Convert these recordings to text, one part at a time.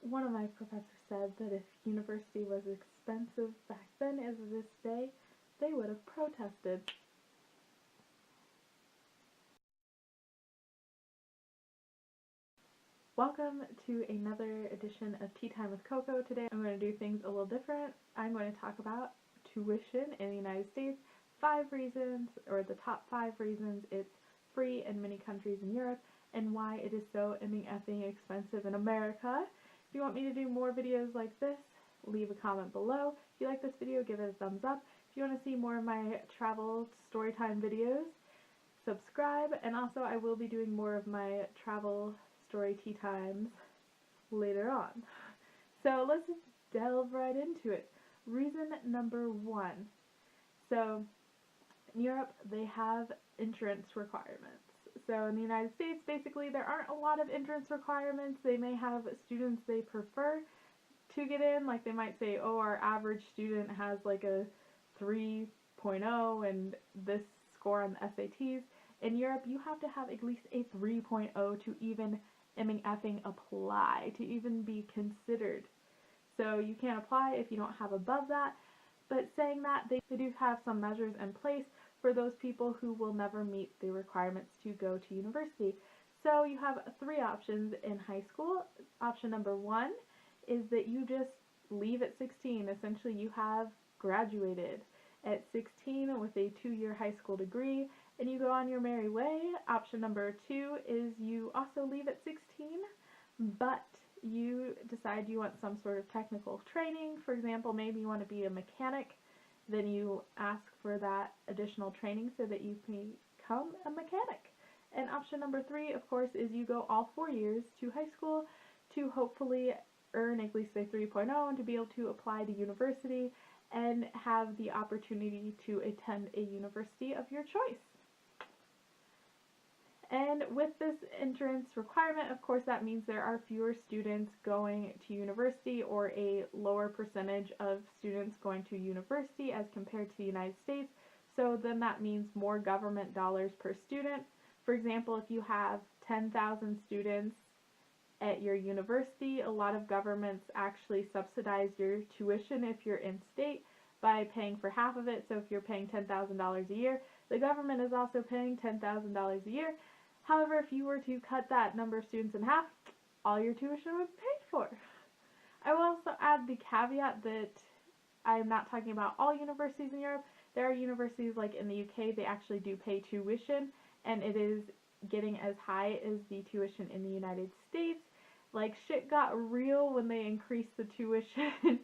One of my professors said that if university was expensive back then as it is today, they would have protested. Welcome to another edition of Tea Time with Coco. Today I'm going to do things a little different. I'm going to talk about tuition in the United States, 5 reasons, or the top 5 reasons it's free in many countries in Europe, and why it is so effing expensive in America. If you want me to do more videos like this, leave a comment below. If you like this video, give it a thumbs up. If you want to see more of my travel storytime videos, subscribe. And also I will be doing more of my travel story tea times later on. So let's just delve right into it. Reason number 1. So in Europe they have entrance requirements. So in the United States, basically there aren't a lot of entrance requirements. They may have students they prefer to get in, like they might say, oh, our average student has like a 3.0 and this score on the SATs. In Europe, you have to have at least a 3.0 to even apply, to even be considered. So you can't apply if you don't have above that. But saying that, they do have some measures in place for those people who will never meet the requirements to go to university. So you have 3 options in high school. Option number 1 is that you just leave at 16. Essentially, you have graduated at 16 with a 2-year high school degree, and you go on your merry way. Option number 2 is you also leave at 16, but you decide you want some sort of technical training. For example, maybe you want to be a mechanic. Then you ask for that additional training so that you can become a mechanic. And option number 3, of course, is you go all 4 years to high school to hopefully earn at least a 3.0 and to be able to apply to university and have the opportunity to attend a university of your choice. And with this entrance requirement, of course, that means there are fewer students going to university, or a lower percentage of students going to university as compared to the United States. So then that means more government dollars per student. For example, if you have 10,000 students at your university, a lot of governments actually subsidize your tuition if you're in state by paying for half of it. So if you're paying $10,000 a year, the government is also paying $10,000 a year. However, if you were to cut that number of students in half, all your tuition would be paid for. I will also add the caveat that I am not talking about all universities in Europe. There are universities like in the UK, they actually do pay tuition, and it is getting as high as the tuition in the United States. Like, shit got real when they increased the tuition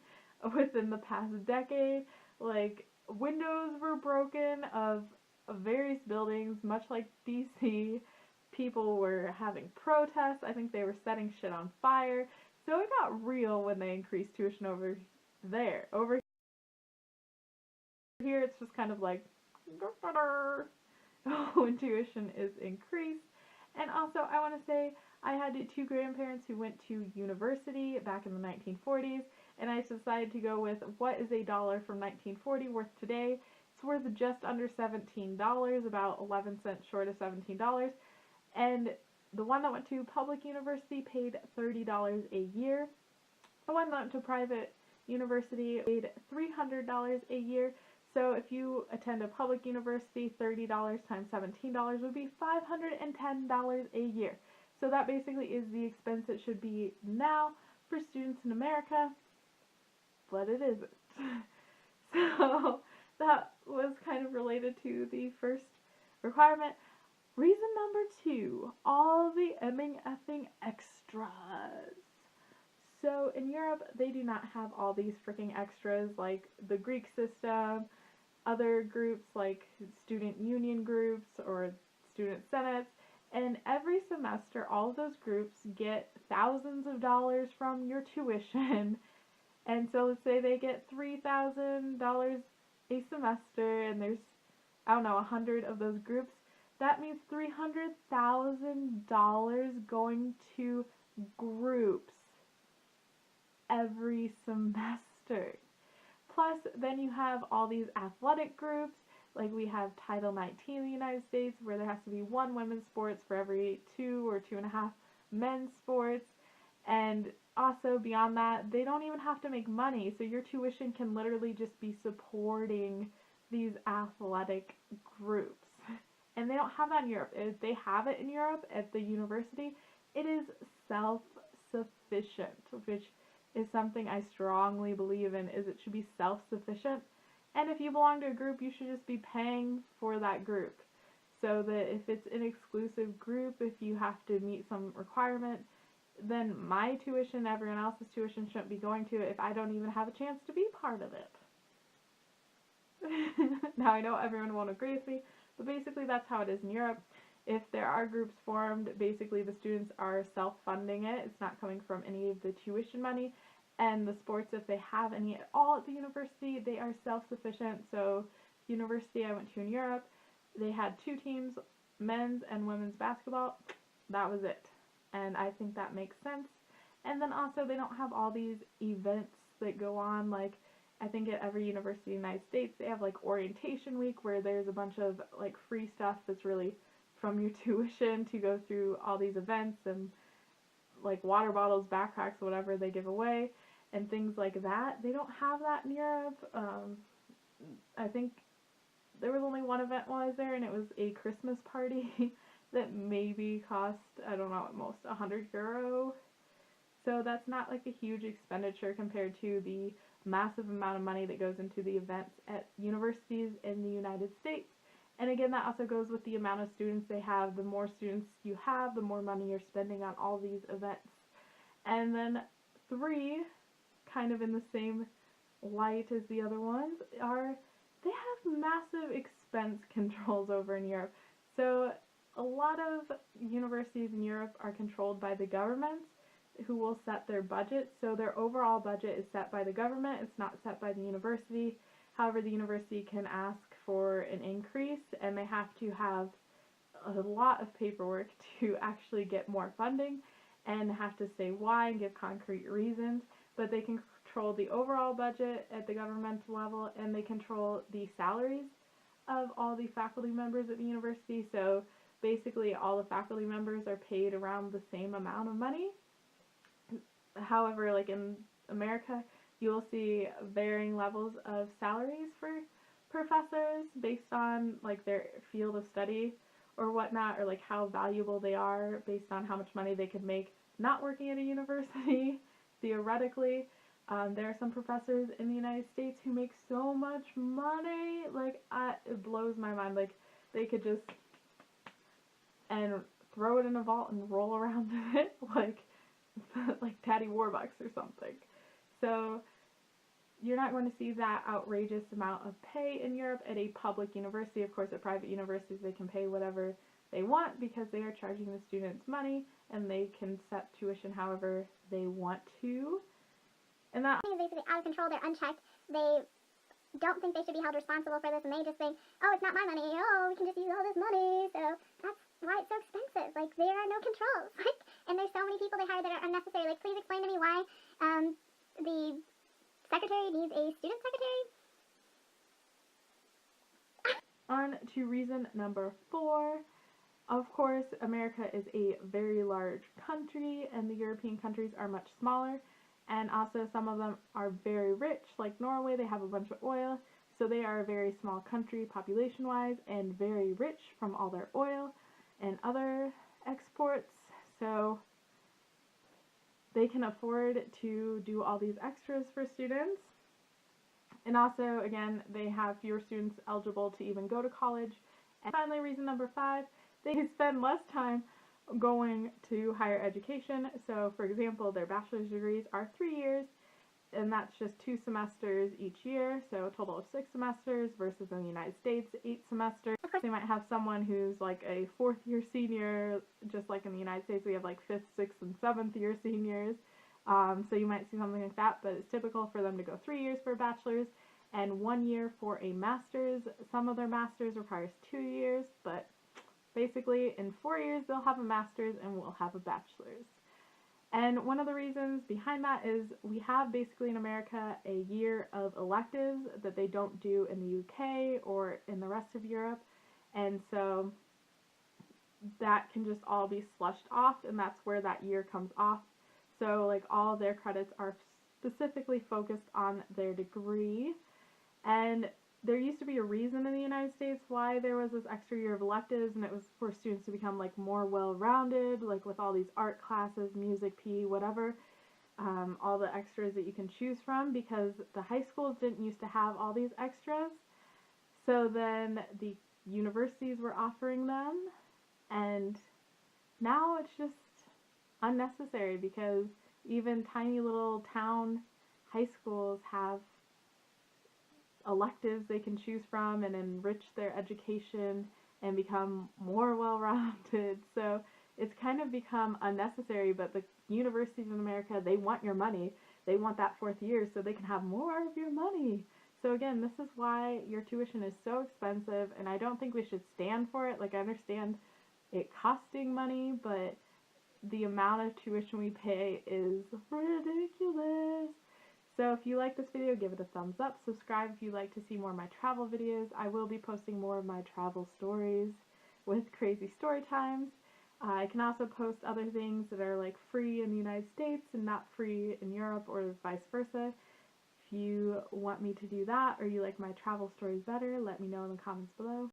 within the past decade. Like, windows were broken of various buildings, much like DC. People were having protests. I think they were setting shit on fire. So it got real when they increased tuition over there. Over here, it's just kind of like when tuition is increased. And also, I want to say, I had 2 grandparents who went to university back in the 1940s, and I decided to go with what is a dollar from 1940 worth today. It's worth just under $17, about 11 cents short of $17. And the one that went to public university paid $30 a year. The one that went to private university paid $300 a year. So if you attend a public university, $30 times $17 would be $510 a year. So that basically is the expense it should be now for students in America, but it isn't. So that was kind of related to the first requirement. Reason number 2, all the effing extras. So in Europe, they do not have all these freaking extras like the Greek system, other groups like student union groups or student senates, and every semester all of those groups get thousands of dollars from your tuition. And so let's say they get $3,000 a semester, and there's, I don't know, 100 of those groups. That means $300,000 going to groups every semester. Plus, then you have all these athletic groups, like we have Title 19 in the United States, where there has to be 1 women's sports for every 2 or 2.5 men's sports, and also beyond that, they don't even have to make money, so your tuition can literally just be supporting these athletic groups. And they don't have that in Europe. If they have it in Europe at the university, it is self-sufficient, which is something I strongly believe in, is it should be self-sufficient. And if you belong to a group, you should just be paying for that group. So that if it's an exclusive group, if you have to meet some requirement, then my tuition, everyone else's tuition shouldn't be going to it if I don't even have a chance to be part of it. Now I know everyone won't agree with me, but basically that's how it is in Europe. If there are groups formed, basically the students are self-funding it. It's not coming from any of the tuition money. And the sports, if they have any at all at the university, they are self-sufficient. So university I went to in Europe, they had 2 teams, men's and women's basketball. That was it. And I think that makes sense. And then also they don't have all these events that go on, like I think at every university in the United States they have like orientation week where there's a bunch of like free stuff that's really from your tuition to go through all these events, and like water bottles, backpacks, whatever they give away and things like that. They don't have that in Europe. I think there was only one event while I was there, and it was a Christmas party that maybe cost, I don't know, at most €100. So that's not like a huge expenditure compared to the massive amount of money that goes into the events at universities in the United States. And again, that also goes with the amount of students they have. The more students you have, the more money you're spending on all these events. And then 3, kind of in the same light as the other ones, are they have massive expense controls over in Europe. So a lot of universities in Europe are controlled by the government, who will set their budget. So their overall budget is set by the government. It's not set by the university. However, the university can ask for an increase, and they have to have a lot of paperwork to actually get more funding and have to say why and give concrete reasons. But they can control the overall budget at the governmental level, and they control the salaries of all the faculty members at the university. So basically all the faculty members are paid around the same amount of money. However, like in America, you will see varying levels of salaries for professors based on like their field of study or whatnot, or like how valuable they are based on how much money they could make not working at a university. Theoretically, there are some professors in the United States who make so much money, like it blows my mind. Like they could just and throw it in a vault and roll around in it like Daddy Warbucks or something. So you're not going to see that outrageous amount of pay in Europe at a public university. Of course, at private universities they can pay whatever they want because they are charging the students money, and they can set tuition however they want to. And that is basically out of control. They're unchecked. They don't think they should be held responsible for this, and they just think, oh, it's not my money. Oh, we can just use all this money. So that's why it's so expensive. Like, there are no controls. Like, and there's so many people they hire that are unnecessary. Like, please explain to me why the secretary needs a student secretary. On to reason number 4. Of course, America is a very large country, and the European countries are much smaller. And also some of them are very rich, like Norway. They have a bunch of oil, so they are a very small country population-wise and very rich from all their oil and other exports. So they can afford to do all these extras for students. And also, again, they have fewer students eligible to even go to college. And finally, reason number 5, they spend less time going to higher education. So, for example, their bachelor's degrees are 3 years, and that's just 2 semesters each year, so a total of 6 semesters versus in the United States, 8 semesters. Of course, they might have someone who's like a 4th year senior, just like in the United States we have like 5th, 6th, and 7th year seniors. So you might see something like that, but it's typical for them to go 3 years for a bachelor's and 1 year for a master's. Some of their master's requires 2 years, but basically in 4 years they'll have a master's and we'll have a bachelor's. And one of the reasons behind that is we have basically in America a year of electives that they don't do in the UK or in the rest of Europe, and so that can just all be slushed off, and that's where that year comes off. So like all their credits are specifically focused on their degree. And there used to be a reason in the United States why there was this extra year of electives, and it was for students to become like more well-rounded, like with all these art classes, music, PE, whatever, all the extras that you can choose from, because the high schools didn't used to have all these extras. So then the universities were offering them, and now it's just unnecessary because even tiny little town high schools have electives they can choose from and enrich their education and become more well-rounded. So it's kind of become unnecessary, but the universities in America, they want your money. They want that fourth year so they can have more of your money. So again, this is why your tuition is so expensive, and I don't think we should stand for it. Like, I understand it costing money, but the amount of tuition we pay is ridiculous. So if you like this video, give it a thumbs up. Subscribe if you'd like to see more of my travel videos. I will be posting more of my travel stories with crazy story times. I can also post other things that are like free in the United States and not free in Europe, or vice versa. If you want me to do that, or you like my travel stories better, let me know in the comments below.